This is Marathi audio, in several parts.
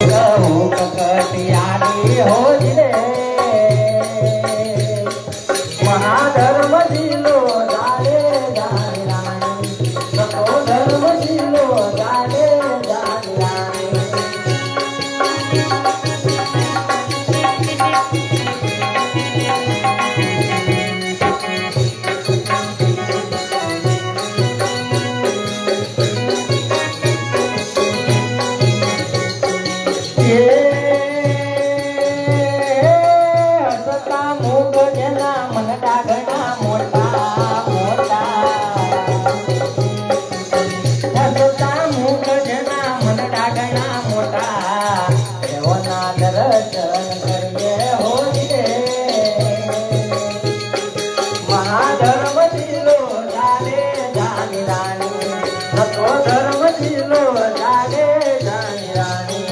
कहूँ ककटियानी हो रे महाधर्म जिलो जाने जाने रानी नको धर्म जिलो जाने जाने रानी हसता मूग जना मन डागणा मोठा मोठा हसता मूग जना मन डागणा मोठा देवना दर्शन करिए हो रे महाधर्म दिलो जाने जाने रानी नको धर्म दिलो जाने जाने रानी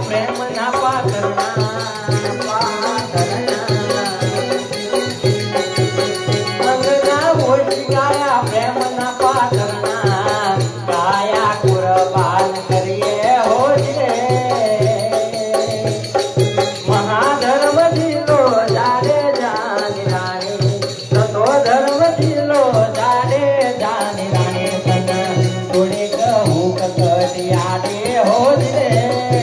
प्रेम ना पातरणा अंगना ओळखी गाया प्रेम ना पातरणा गाया कुर्बान करिये हो रे महाधर्म दिलो जाने जाने रानी तो धर्म दिलो जाने जाने रानी सन थोडे कहूँ ककटियाने हो रे